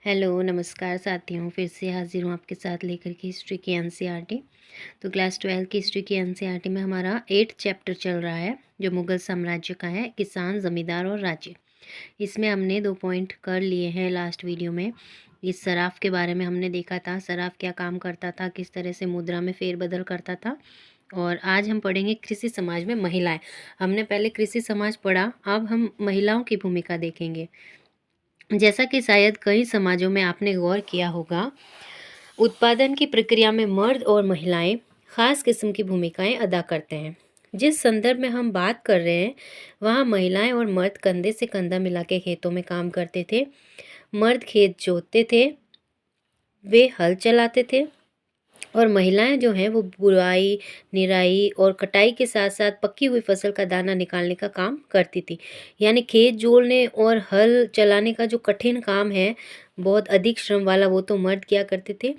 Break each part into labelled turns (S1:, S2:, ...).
S1: Hello, नमस्कार साथियों। फिर से हाज़िर हूँ आपके साथ लेकर के हिस्ट्री की एनसीईआरटी। तो क्लास 12 की हिस्ट्री की एनसीईआरटी में हमारा 8th चैप्टर चल रहा है, जो मुग़ल साम्राज्य का है, किसान, ज़मींदार और राज्य। इसमें हमने 2 पॉइंट कर लिए हैं लास्ट वीडियो में। इस सराफ़ के बारे में हमने देखा था, सराफ़ क्या काम करता था, किस तरह से मुद्रा में फेरबदल करता था। और आज हम पढ़ेंगे कृषि समाज में महिलाएँ। हमने पहले कृषि समाज पढ़ा, अब हम महिलाओं की भूमिका देखेंगे। जैसा कि शायद कई समाजों में आपने गौर किया होगा, उत्पादन की प्रक्रिया में मर्द और महिलाएं खास किस्म की भूमिकाएं अदा करते हैं। जिस संदर्भ में हम बात कर रहे हैं, वहाँ महिलाएं और मर्द कंधे से कंधा मिला के खेतों में काम करते थे। मर्द खेत जोतते थे, वे हल चलाते थे, और महिलाएं जो हैं वो बुवाई, निराई और कटाई के साथ साथ पकी हुई फसल का दाना निकालने का काम करती थी। यानी खेत जोड़ने और हल चलाने का जो कठिन काम है, बहुत अधिक श्रम वाला, वो तो मर्द किया करते थे।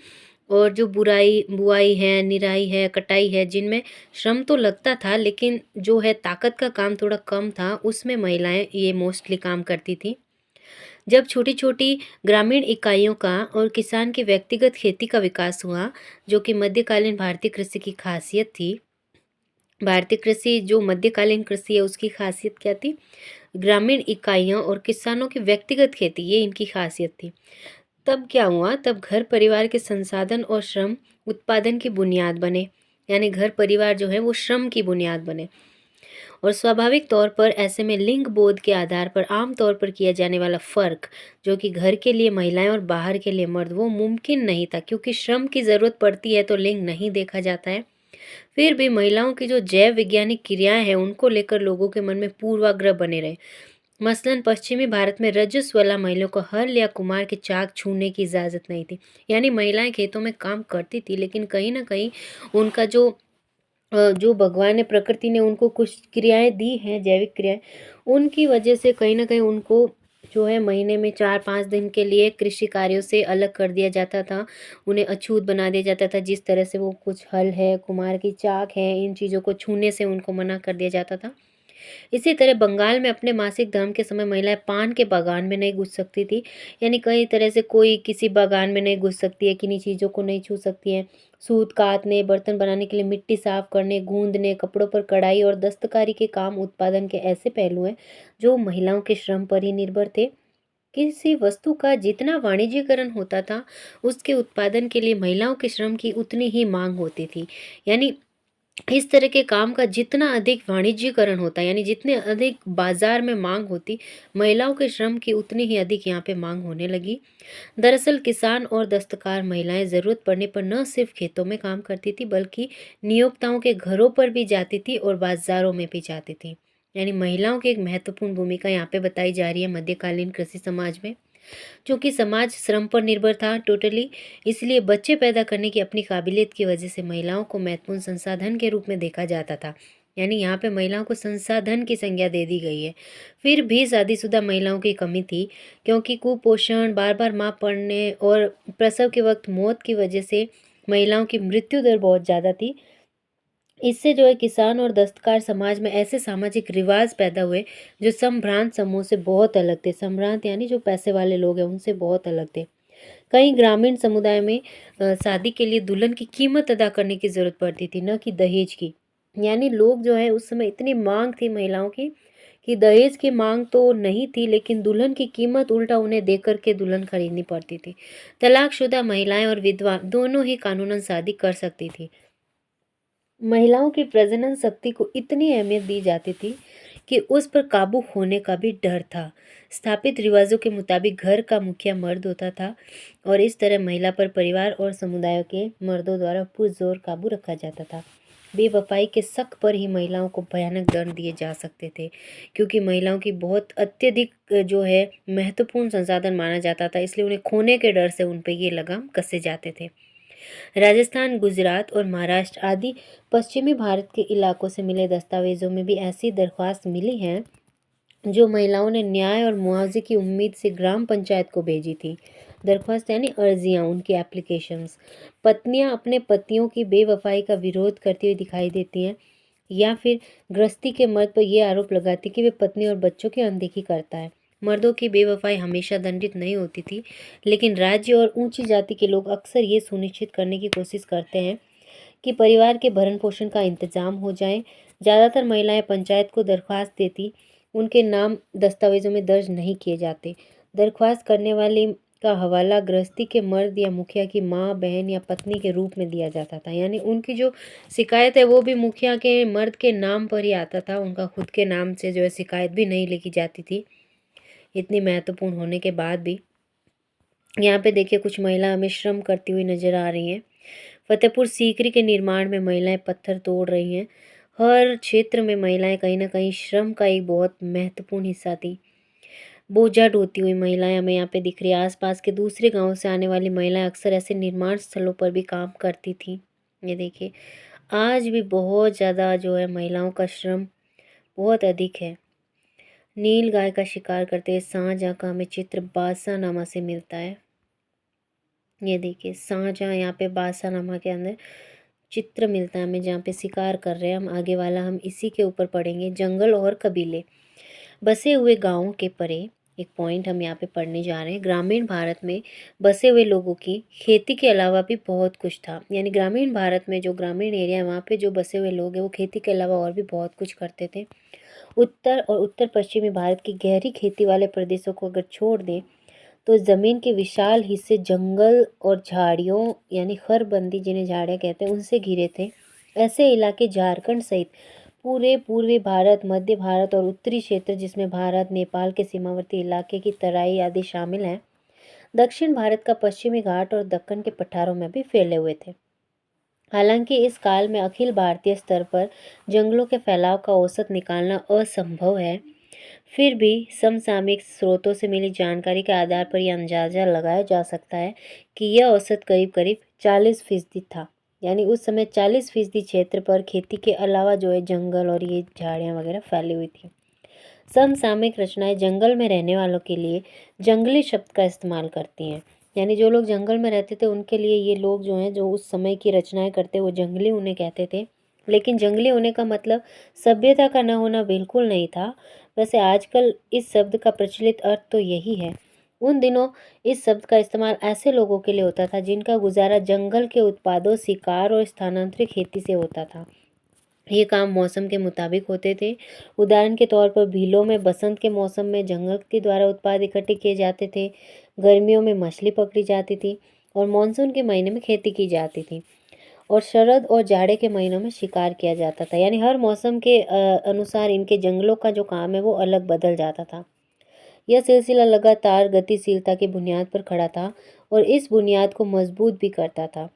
S1: और जो बुआई है, निराई है, कटाई है, जिनमें श्रम तो लगता था लेकिन जो है ताकत का काम थोड़ा कम था, उसमें महिलाएं ये मोस्टली काम करती थी। जब छोटी-छोटी ग्रामीण इकाइयों का और किसान की व्यक्तिगत खेती का विकास हुआ, जो कि मध्यकालीन भारतीय कृषि की खासियत थी। भारतीय कृषि जो मध्यकालीन कृषि है, उसकी खासियत क्या थी? ग्रामीण इकाइयाँ और किसानों की व्यक्तिगत खेती, ये इनकी खासियत थी। तब क्या हुआ? तब घर परिवार के संसाधन और श्रम उत्पादन की बुनियाद बने। यानी घर परिवार जो है वो श्रम की बुनियाद बने। और स्वाभाविक तौर पर ऐसे में लिंग बोध के आधार पर आम तौर पर किया जाने वाला फ़र्क, जो कि घर के लिए महिलाएं और बाहर के लिए मर्द, वो मुमकिन नहीं था, क्योंकि श्रम की ज़रूरत पड़ती है तो लिंग नहीं देखा जाता है। फिर भी महिलाओं की जो जैव वैज्ञानिक क्रियाएं हैं, उनको लेकर लोगों के मन में पूर्वाग्रह बने रहे। मसलन पश्चिमी भारत में रजस्वला महिलाओं को हल या कुम्हार की चाक छूने की इजाज़त नहीं थी। यानी महिलाएं खेतों में काम करती थी, लेकिन कहीं ना कहीं उनका जो भगवान ने, प्रकृति ने उनको कुछ क्रियाएं दी हैं, जैविक क्रियाएं, उनकी वजह से कहीं ना कहीं उनको जो है महीने में 4-5 दिन के लिए कृषि कार्यों से अलग कर दिया जाता था। उन्हें अछूत बना दिया जाता था। जिस तरह से वो कुछ हल है, कुम्हार की चाक है, इन चीज़ों को छूने से उनको मना कर दिया जाता था। इसी तरह बंगाल में अपने मासिक धर्म के समय महिलाएं पान के बागान में नहीं घुस सकती थी। यानी कई तरह से कोई किसी बागान में नहीं घुस सकती है, किन्हीं चीज़ों को नहीं छू सकती है। सूत काटने, बर्तन बनाने के लिए मिट्टी साफ करने, गूंदने, कपड़ों पर कढ़ाई और दस्तकारी के काम उत्पादन के ऐसे पहलू हैं जो महिलाओं के श्रम पर ही निर्भर थे। किसी वस्तु का जितना वाणिज्यीकरण होता था, उसके उत्पादन के लिए महिलाओं के श्रम की उतनी ही मांग होती थी। यानी इस तरह के काम का जितना अधिक वाणिज्यीकरण होता, यानी जितने अधिक बाजार में मांग होती, महिलाओं के श्रम की उतनी ही अधिक यहाँ पे मांग होने लगी। दरअसल किसान और दस्तकार महिलाएं ज़रूरत पड़ने पर न सिर्फ खेतों में काम करती थी, बल्कि नियोक्ताओं के घरों पर भी जाती थी और बाजारों में भी जाती थी। यानी महिलाओं की एक महत्वपूर्ण भूमिका यहाँ पे बताई जा रही है मध्यकालीन कृषि समाज में। चूँकि समाज श्रम पर निर्भर था टोटली, इसलिए बच्चे पैदा करने की अपनी काबिलियत की वजह से महिलाओं को महत्वपूर्ण संसाधन के रूप में देखा जाता था। यानी यहाँ पे महिलाओं को संसाधन की संज्ञा दे दी गई है। फिर भी शादीशुदा महिलाओं की कमी थी, क्योंकि कुपोषण, बार बार मां पड़ने और प्रसव के वक्त मौत की वजह से महिलाओं की मृत्यु दर बहुत ज़्यादा थी। इससे जो है किसान और दस्तकार समाज में ऐसे सामाजिक रिवाज पैदा हुए जो संभ्रांत समूह से बहुत अलग थे। संभ्रांत यानी जो पैसे वाले लोग हैं, उनसे बहुत अलग थे। कई ग्रामीण समुदाय में शादी के लिए दुल्हन की कीमत अदा करने की जरूरत पड़ती थी, न कि दहेज की। यानी लोग जो है, उस समय इतनी मांग थी महिलाओं की कि दहेज की मांग तो नहीं थी, लेकिन दुल्हन की कीमत उल्टा उन्हें दे करके दुल्हन खरीदनी पड़ती थी। तलाकशुदा महिलाएं और विधवा दोनों ही कानूनन शादी कर सकती थी। महिलाओं की प्रजनन शक्ति को इतनी अहमियत दी जाती थी कि उस पर काबू होने का भी डर था। स्थापित रिवाजों के मुताबिक घर का मुखिया मर्द होता था, और इस तरह महिला पर परिवार और समुदायों के मर्दों द्वारा पुरजोर काबू रखा जाता था। बेवफाई के शक पर ही महिलाओं को भयानक दंड दिए जा सकते थे, क्योंकि महिलाओं की बहुत अत्यधिक जो है महत्वपूर्ण संसाधन माना जाता था, इसलिए उन्हें खोने के डर से उन पर ये लगाम कसे जाते थे। राजस्थान, गुजरात और महाराष्ट्र आदि पश्चिमी भारत के इलाकों से मिले दस्तावेजों में भी ऐसी दरख्वास्त मिली हैं, जो महिलाओं ने न्याय और मुआवजे की उम्मीद से ग्राम पंचायत को भेजी थी। दरख्वास्त यानी अर्जियां, उनकी एप्लीकेशंस। पत्नियां अपने पतियों की बेवफाई का विरोध करती हुई दिखाई देती हैं, या फिर गृहस्थी के मर्द पर यह आरोप लगाती कि वे पत्नी और बच्चों की अनदेखी करता है। मर्दों की बेवफाई हमेशा दंडित नहीं होती थी, लेकिन राज्य और ऊंची जाति के लोग अक्सर ये सुनिश्चित करने की कोशिश करते हैं कि परिवार के भरण पोषण का इंतजाम हो जाए। ज़्यादातर महिलाएं पंचायत को दरख्वास्त देती, उनके नाम दस्तावेजों में दर्ज नहीं किए जाते। दरख्वास्त करने वाली का हवाला गृहस्थी के मर्द या मुखिया की माँ, बहन या पत्नी के रूप में दिया जाता था। यानी उनकी जो शिकायत है वो भी मुखिया के मर्द के नाम पर ही आता था, उनका खुद के नाम से जो है शिकायत भी नहीं लिखी जाती थी, इतनी महत्वपूर्ण होने के बाद भी। यहाँ पे देखिए कुछ महिला हमें श्रम करती हुई नजर आ रही हैं। फतेहपुर सीकरी के निर्माण में महिलाएं पत्थर तोड़ रही हैं। हर क्षेत्र में महिलाएं कहीं ना कहीं श्रम का एक बहुत महत्वपूर्ण हिस्सा थी। बोझा ढोती हुई महिलाएं हमें यहाँ पे दिख रही है। आसपास के दूसरे गांव से आने वाली महिलाएं अक्सर ऐसे निर्माण स्थलों पर भी काम करती थी। ये देखिए आज भी बहुत ज़्यादा जो है महिलाओं का श्रम बहुत अधिक है। नील गाय का शिकार करते हुए शाहजहाँ का हमें चित्र बादशाहनामा से मिलता है। ये देखिए शाहजहाँ यहाँ पे बादशाहनामा के अंदर चित्र मिलता है हमें, जहाँ पे शिकार कर रहे हैं। हम आगे वाला हम इसी के ऊपर पढ़ेंगे। जंगल और कबीले। बसे हुए गांवों के परे एक पॉइंट हम यहाँ पे पढ़ने जा रहे हैं। ग्रामीण भारत में बसे हुए लोगों की खेती के अलावा भी बहुत कुछ था। यानी ग्रामीण भारत में जो ग्रामीण एरिया है वहाँ पे जो बसे हुए लोग हैं वो खेती के अलावा और भी बहुत कुछ करते थे। उत्तर और उत्तर पश्चिमी भारत की गहरी खेती वाले प्रदेशों को अगर छोड़ दें तो ज़मीन के विशाल हिस्से जंगल और झाड़ियों यानी खरबंदी जिन्हें झाड़ियाँ कहते हैं उनसे घिरे थे। ऐसे इलाके झारखंड सहित पूरे पूर्वी भारत, मध्य भारत और उत्तरी क्षेत्र जिसमें भारत नेपाल के सीमावर्ती इलाके की तराई आदि शामिल हैं, दक्षिण भारत का पश्चिमी घाट और दक्कन के पठारों में भी फैले हुए थे। हालांकि इस काल में अखिल भारतीय स्तर पर जंगलों के फैलाव का औसत निकालना असंभव है। फिर भी समसामयिक स्रोतों से मिली जानकारी के आधार पर यह अंदाजा लगाया जा सकता है कि यह औसत करीब करीब 40% था। यानी उस समय 40% क्षेत्र पर खेती के अलावा जो है जंगल और ये झाड़ियाँ वगैरह फैली हुई थी। समसामयिक रचनाएं जंगल में रहने वालों के लिए जंगली शब्द का इस्तेमाल करती हैं। यानी जो लोग जंगल में रहते थे उनके लिए ये लोग जो हैं जो उस समय की रचनाएं करते वो जंगली उन्हें कहते थे। लेकिन जंगली होने का मतलब सभ्यता का न होना बिल्कुल नहीं था। वैसे आजकल इस शब्द का प्रचलित अर्थ तो यही है। उन दिनों इस शब्द का इस्तेमाल ऐसे लोगों के लिए होता था जिनका गुजारा जंगल के उत्पादों, शिकार और स्थानांतरित खेती से होता था। ये काम मौसम के मुताबिक होते थे। उदाहरण के तौर पर भीलों में बसंत के मौसम में जंगल के द्वारा उत्पाद इकट्ठे किए जाते थे, गर्मियों में मछली पकड़ी जाती थी और मानसून के महीने में खेती की जाती थी और शरद और जाड़े के महीनों में शिकार किया जाता था। यानी हर मौसम के अनुसार इनके जंगलों का जो काम है वो अलग बदल जाता था। यह सिलसिला लगातार गतिशीलता की बुनियाद पर खड़ा था और इस बुनियाद को मजबूत भी करता था।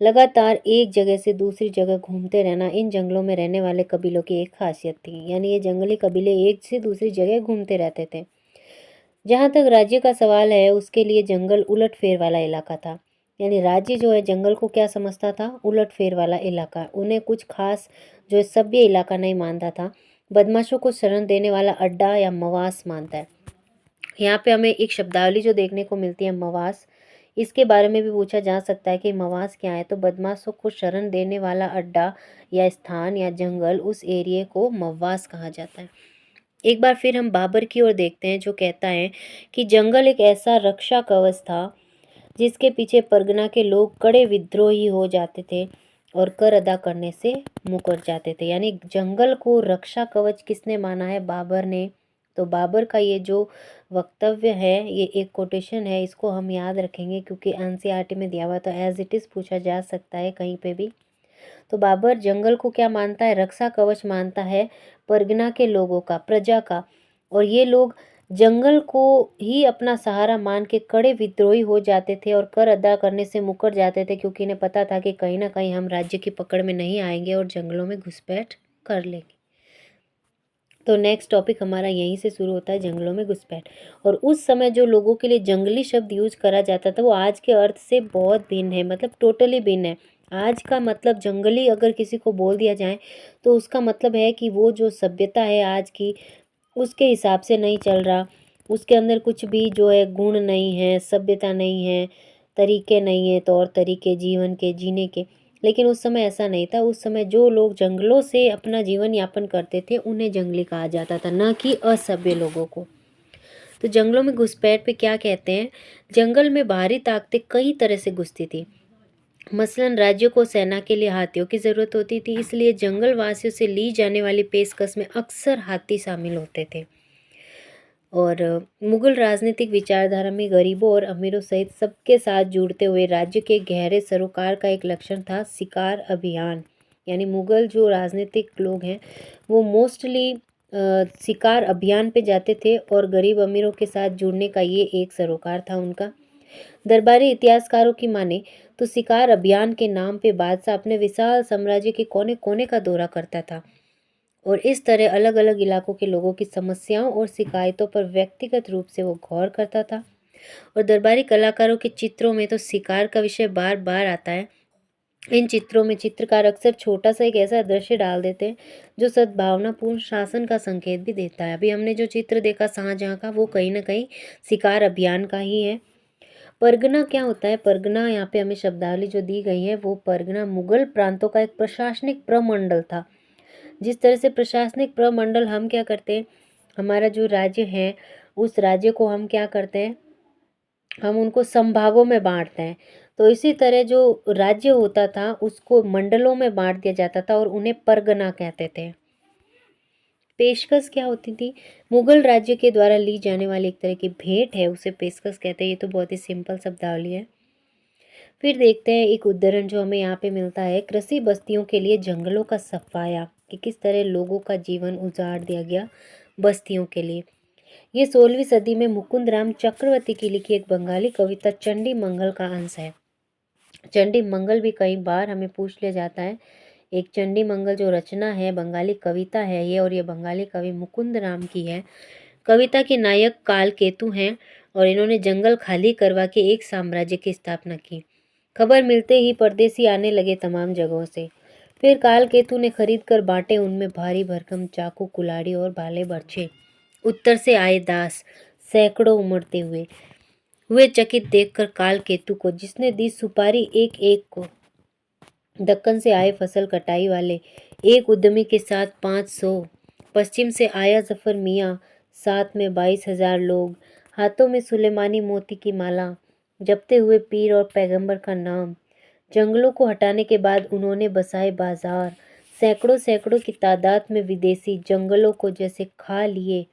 S1: लगातार एक जगह से दूसरी जगह घूमते रहना इन जंगलों में रहने वाले कबीलों की एक खासियत थी। यानी ये जंगली कबीले एक से दूसरी जगह घूमते रहते थे। जहाँ तक राज्य का सवाल है उसके लिए जंगल उलटफेर वाला इलाका था। यानी राज्य जो है जंगल को क्या समझता था? उलटफेर वाला इलाका। उन्हें कुछ खास जो है सभ्य इलाका नहीं मानता था, बदमाशों को शरण देने वाला अड्डा या मवास मानता है। यहाँ पे हमें एक शब्दावली जो देखने को मिलती है मवास, इसके बारे में भी पूछा जा सकता है कि मवास क्या है। तो बदमाशों को शरण देने वाला अड्डा या स्थान या जंगल, उस एरिया को मवास कहा जाता है। एक बार फिर हम बाबर की ओर देखते हैं जो कहता है कि जंगल एक ऐसा रक्षा कवच था जिसके पीछे परगना के लोग कड़े विद्रोही हो जाते थे और कर अदा करने से मुकर जाते थे। यानी जंगल को रक्षा कवच किसने माना है? बाबर ने। तो बाबर का ये जो वक्तव्य है, ये एक कोटेशन है, इसको हम याद रखेंगे क्योंकि एनसीईआरटी में दिया हुआ तो एज इट इज़ पूछा जा सकता है कहीं पे भी। तो बाबर जंगल को क्या मानता है? रक्षा कवच मानता है परगना के लोगों का, प्रजा का। और ये लोग जंगल को ही अपना सहारा मान के कड़े विद्रोही हो जाते थे और कर अदा करने से मुकर जाते थे क्योंकि इन्हें पता था कि कहीं ना कहीं हम राज्य की पकड़ में नहीं आएंगे और जंगलों में घुसपैठ कर लेंगे। तो नेक्स्ट टॉपिक हमारा यहीं से शुरू होता है, जंगलों में घुसपैठ। और उस समय जो लोगों के लिए जंगली शब्द यूज करा जाता था वो आज के अर्थ से बहुत भिन्न है, मतलब टोटली भिन्न है। आज का मतलब जंगली अगर किसी को बोल दिया जाए तो उसका मतलब है कि वो जो सभ्यता है आज की उसके हिसाब से नहीं चल रहा, उसके अंदर कुछ भी जो है गुण नहीं है, सभ्यता नहीं है, तरीके नहीं है, तौर तरीके जीवन के जीने के। लेकिन उस समय ऐसा नहीं था। उस समय जो लोग जंगलों से अपना जीवन यापन करते थे उन्हें जंगली कहा जाता था, न कि असभ्य लोगों को। तो जंगलों में घुसपैठ पे क्या कहते हैं, जंगल में बाहरी ताकतें कई तरह से घुसती थी। मसलन राज्यों को सेना के लिए हाथियों की ज़रूरत होती थी, इसलिए जंगल वासियों से ली जाने वाली पेशकश में अक्सर हाथी शामिल होते थे। और मुगल राजनीतिक विचारधारा में गरीबों और अमीरों सहित सबके साथ जुड़ते हुए राज्य के गहरे सरोकार का एक लक्षण था शिकार अभियान। यानी मुगल जो राजनीतिक लोग हैं वो मोस्टली शिकार अभियान पे जाते थे और गरीब अमीरों के साथ जुड़ने का ये एक सरोकार था उनका। दरबारी इतिहासकारों की माने तो शिकार अभियान के नाम पे बादशाह अपने विशाल साम्राज्य के कोने कोने का दौरा करता था और इस तरह अलग अलग इलाकों के लोगों की समस्याओं और शिकायतों पर व्यक्तिगत रूप से वो गौर करता था। और दरबारी कलाकारों के चित्रों में तो शिकार का विषय बार बार आता है। इन चित्रों में चित्रकार अक्सर छोटा सा एक ऐसा दृश्य डाल देते हैं जो सद्भावनापूर्ण शासन का संकेत भी देता है। अभी हमने जो चित्र देखा शाहजहाँ का, वो कहीं ना कहीं शिकार अभियान का ही है। परगना क्या होता है, परगना यहाँ पे हमें शब्दावली जो दी गई है वो परगना मुगल प्रांतों का एक प्रशासनिक प्रमंडल था। जिस तरह से प्रशासनिक प्रमंडल हम क्या करते हैं, हमारा जो राज्य है उस राज्य को हम क्या करते हैं, हम उनको संभागों में बांटते हैं। तो इसी तरह जो राज्य होता था उसको मंडलों में बांट दिया जाता था और उन्हें परगना कहते थे। पेशकश क्या होती थी, मुगल राज्य के द्वारा ली जाने वाली एक तरह की भेंट है, उसे पेशकश कहते हैं। ये तो बहुत ही सिंपल शब्दावली है। फिर देखते हैं एक उदाहरण जो हमें यहाँ पे मिलता है, कृषि बस्तियों के लिए जंगलों का सफाया, कि किस तरह लोगों का जीवन उजाड़ दिया गया बस्तियों के लिए। ये 16वीं सदी में मुकुंद राम चक्रवर्ती की लिखी एक बंगाली कविता चंडी मंगल का अंश है। चंडी मंगल भी कई बार हमें पूछ लिया जाता है। एक चंडी मंगल जो रचना है, बंगाली कविता है ये, और ये बंगाली कवि मुकुंद राम की है। कविता के नायक काल केतु हैं और इन्होंने जंगल खाली करवा के एक साम्राज्य की स्थापना की। खबर मिलते ही परदेसी आने लगे तमाम जगहों से। फिर काल केतु ने खरीद कर बांटे उनमें भारी भरकम चाकू, कुल्हाड़ी और भाले बर्छे। उत्तर से आए दास सैकड़ों उमड़ते हुए चकित देखकर काल केतु को, जिसने दी सुपारी एक एक को। दक्कन से आए फसल कटाई वाले एक उद्यमी के साथ 500। पश्चिम से आया जफर मियाँ, साथ में 22,000 लोग, हाथों में सुलेमानी मोती की माला, जपते हुए पीर और पैगंबर का नाम। जंगलों को हटाने के बाद उन्होंने बसाए बाजार। सैकड़ों सैकड़ों की तादाद में विदेशी जंगलों को जैसे खा लिए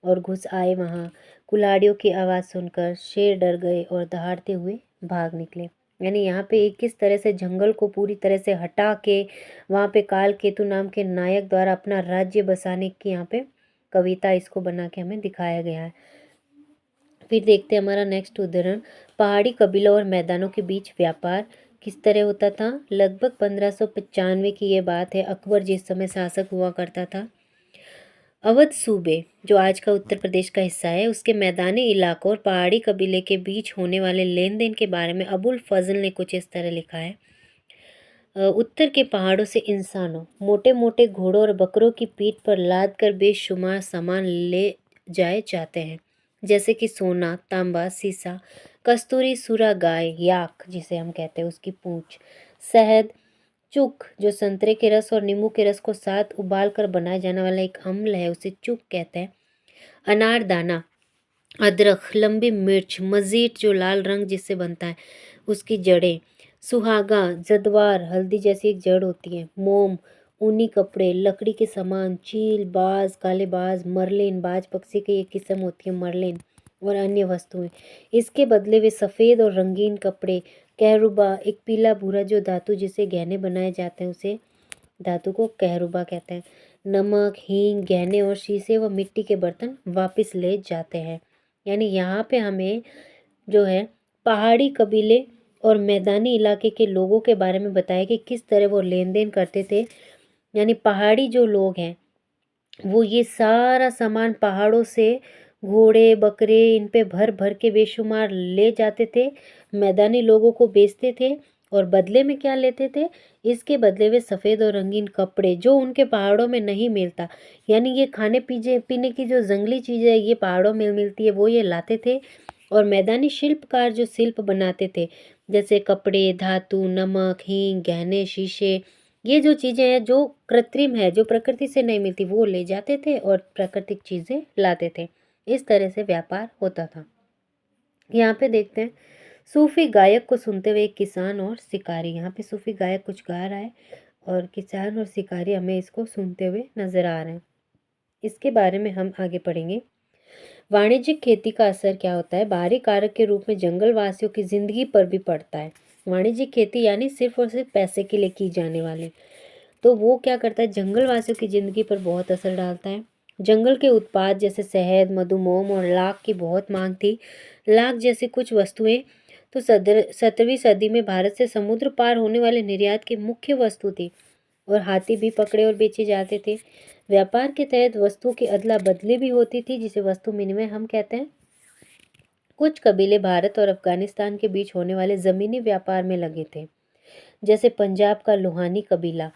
S1: और घुस आए वहाँ। कुल्हाड़ियों की आवाज़ सुनकर शेर डर गए और दहाड़ते हुए भाग निकले। यानी यहाँ पे एक किस तरह से जंगल को पूरी तरह से हटा के वहाँ पे काल केतु नाम के नायक द्वारा अपना राज्य बसाने की यहाँ पे कविता इसको बना के हमें दिखाया गया है। फिर देखते हैं हमारा नेक्स्ट उदाहरण, पहाड़ी कबीलों और मैदानों के बीच व्यापार किस तरह होता था। लगभग 1595 की ये बात है। अकबर जिस समय शासक हुआ करता था, अवध सूबे जो आज का उत्तर प्रदेश का हिस्सा है, उसके मैदानी इलाकों और पहाड़ी कबीले के बीच होने वाले लेन देन के बारे में अबुल फजल ने कुछ इस तरह लिखा है। उत्तर के पहाड़ों से इंसानों मोटे मोटे घोड़ों और बकरों की पीठ पर लाद कर बेशुमार सामान ले जाए जाते हैं, जैसे कि सोना, तांबा, सीसा, कस्तूरी, सुरा, गाय, याक जिसे हम कहते हैं उसकी पूंछ, शहद, चुक जो संतरे के रस और नींबू के रस को साथ उबाल कर बनाया जाने वाला एक अम्ल है, उसे चुक कहते हैं। अनारदाना, अदरक, लंबी मिर्च, मजीट जो लाल रंग जिससे बनता है उसकी जड़ें, सुहागा, जदवार हल्दी जैसी एक जड़ होती है, मोम, ऊनी कपड़े, लकड़ी के सामान, चील, बाज, काले बाज, मरलिन बाज पक्षी की एक किस्म होती है मरलिन, और अन्य वस्तुएं। इसके बदले वे सफ़ेद और रंगीन कपड़े, कहरुबा एक पीला भूरा जो धातु जिसे गहने बनाए जाते हैं उसे धातु को कहरुबा कहते हैं, नमक, हींग, गहने और शीशे व मिट्टी के बर्तन वापस ले जाते हैं। यानी यहाँ पे हमें जो है पहाड़ी कबीले और मैदानी इलाके के लोगों के बारे में बताया कि किस तरह वो लेन देन करते थे। यानी पहाड़ी जो लोग हैं वो ये सारा सामान पहाड़ों से घोड़े, बकरे इन पे भर भर के बेशुमार ले जाते थे, मैदानी लोगों को बेचते थे और बदले में क्या लेते थे, इसके बदले वे सफ़ेद और रंगीन कपड़े जो उनके पहाड़ों में नहीं मिलता, यानी ये खाने पीने की जो जंगली चीज़ें ये पहाड़ों में मिलती है वो ये लाते थे। और मैदानी शिल्पकार जो शिल्प बनाते थे जैसे कपड़े, धातु, नमक, हींग, गहने, शीशे, ये जो चीज़ें हैं जो कृत्रिम है, जो प्रकृति से नहीं मिलती, वो ले जाते थे और प्राकृतिक चीज़ें लाते थे। इस तरह से व्यापार होता था। यहाँ पे देखते हैं सूफी गायक को सुनते हुए एक किसान और शिकारी। यहाँ पे सूफी गायक कुछ गा रहा है और किसान और शिकारी हमें इसको सुनते हुए नजर आ रहे हैं। इसके बारे में हम आगे पढ़ेंगे। वाणिज्यिक खेती का असर क्या होता है? बाहरी कारक के रूप में जंगल वासियों की जिंदगी पर भी पड़ता है। वाणिज्यिक खेती यानी सिर्फ और सिर्फ पैसे के लिए की जाने वाली, तो वो क्या करता है, जंगल वासियों की जिंदगी पर बहुत असर डालता है। जंगल के उत्पाद जैसे शहद, मधु, मोम और लाख की बहुत मांग थी। लाख जैसी कुछ वस्तुएं तो 17वीं सदी में भारत से समुद्र पार होने वाले निर्यात की मुख्य वस्तु थी, और हाथी भी पकड़े और बेचे जाते थे। व्यापार के तहत वस्तुओं की अदला बदली भी होती थी, जिसे वस्तु विनिमय हम कहते हैं। कुछ कबीले भारत और अफगानिस्तान के बीच होने वाले जमीनी व्यापार में लगे थे, जैसे पंजाब का लोहानी कबीला।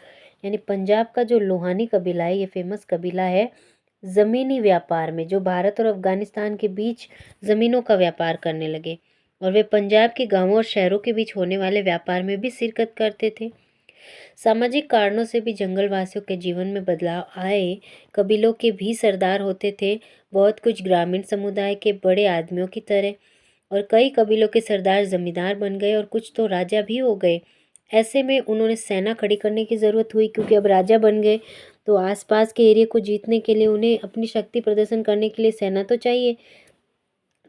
S1: यानी पंजाब का जो लोहानी कबीला है, ये फेमस कबीला है ज़मीनी व्यापार में, जो भारत और अफगानिस्तान के बीच ज़मीनों का व्यापार करने लगे, और वे पंजाब के गांवों और शहरों के बीच होने वाले व्यापार में भी शिरकत करते थे। सामाजिक कारणों से भी जंगलवासियों के जीवन में बदलाव आए। कबीलों के भी सरदार होते थे, बहुत कुछ ग्रामीण समुदाय के बड़े आदमियों की तरह, और कई कबीलों के सरदार जमींदार बन गए और कुछ तो राजा भी हो गए। ऐसे में उन्होंने सेना खड़ी करने की ज़रूरत हुई, क्योंकि अब राजा बन गए तो आसपास के एरिया को जीतने के लिए उन्हें अपनी शक्ति प्रदर्शन करने के लिए सेना तो चाहिए।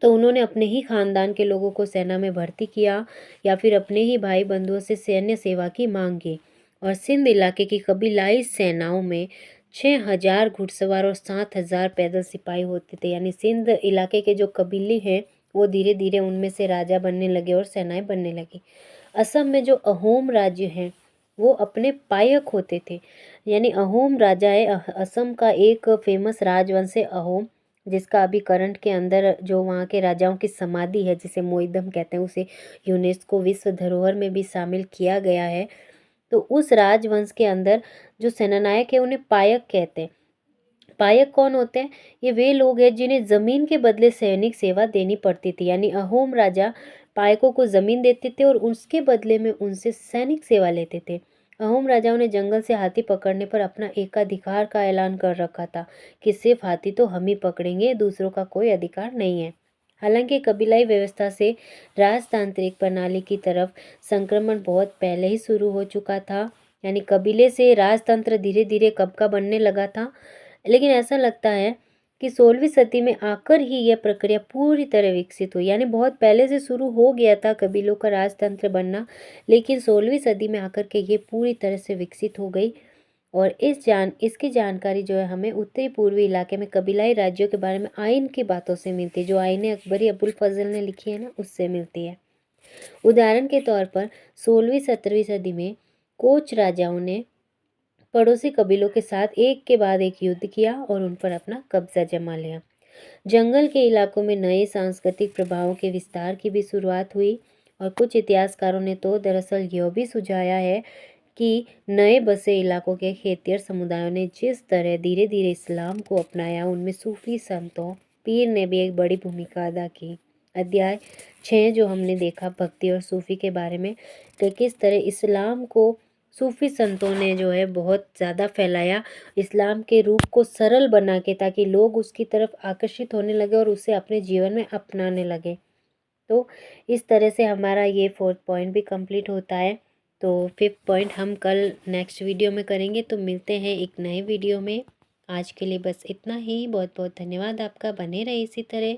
S1: तो उन्होंने अपने ही खानदान के लोगों को सेना में भर्ती किया, या फिर अपने ही भाई बंधुओं से सैन्य सेवा की मांग की। और सिंध इलाके की कबीलाई सेनाओं में 6,000 घुड़सवार और 7,000 पैदल सिपाही होते थे। यानी सिंध इलाके के जो कबीले हैं वो धीरे धीरे उनमें से राजा बनने लगे और सेनाएं बनने लगी। असम में जो अहोम राज्य हैं वो अपने पायक होते थे। यानी अहोम राजा है असम का एक फेमस राजवंश है अहोम, जिसका अभी करंट के अंदर जो वहाँ के राजाओं की समाधि है, जिसे मोइदम कहते हैं, उसे यूनेस्को विश्व धरोहर में भी शामिल किया गया है। तो उस राजवंश के अंदर जो सेनानायक है उन्हें पायक कहते हैं। पायक कौन होते हैं? ये वे लोग हैं जिन्हें जमीन के बदले सैनिक सेवा देनी पड़ती थी। यानी अहोम राजा पायकों को जमीन देते थे और उसके बदले में उनसे सैनिक सेवा लेते थे। अहोम राजाओं ने जंगल से हाथी पकड़ने पर अपना एकाधिकार का ऐलान कर रखा था कि सिर्फ हाथी तो हम ही पकड़ेंगे, दूसरों का कोई अधिकार नहीं है। हालांकि कबीलाई व्यवस्था से राजतांत्रिक प्रणाली की तरफ संक्रमण बहुत पहले ही शुरू हो चुका था। यानी कबीले से राजतंत्र धीरे धीरे कब का बनने लगा था, लेकिन ऐसा लगता है कि 16वीं सदी में आकर ही यह प्रक्रिया पूरी तरह विकसित हुई। यानी बहुत पहले से शुरू हो गया था कबीलों का राजतंत्र बनना, लेकिन 16वीं सदी में आकर के ये पूरी तरह से विकसित हो गई। और इसकी जानकारी जो है हमें उत्तरी पूर्वी इलाके में कबीलाई राज्यों के बारे में आइन की बातों से मिलती है, जो आइन अकबरी अबुल फजल ने लिखी है ना, उससे मिलती है। उदाहरण के तौर पर 16वीं 17वीं सदी में कोच राजाओं ने पड़ोसी कबीलों के साथ एक के बाद एक युद्ध किया और उन पर अपना कब्जा जमा लिया। जंगल के इलाकों में नए सांस्कृतिक प्रभावों के विस्तार की भी शुरुआत हुई, और कुछ इतिहासकारों ने तो दरअसल यह भी सुझाया है कि नए बसे इलाकों के खेतिहर समुदायों ने जिस तरह धीरे धीरे इस्लाम को अपनाया, उनमें सूफी संतों पीर ने भी एक बड़ी भूमिका अदा की। अध्याय 6 जो हमने देखा भक्ति और सूफी के बारे में, कि किस तरह इस्लाम को सूफी संतों ने जो है बहुत ज़्यादा फैलाया, इस्लाम के रूप को सरल बना के, ताकि लोग उसकी तरफ आकर्षित होने लगे और उसे अपने जीवन में अपनाने लगे। तो इस तरह से हमारा ये 4th पॉइंट भी कंप्लीट होता है। तो 5th पॉइंट हम कल नेक्स्ट वीडियो में करेंगे। तो मिलते हैं एक नए वीडियो में। आज के लिए बस इतना ही। बहुत बहुत धन्यवाद आपका। बने रहे इसी तरह।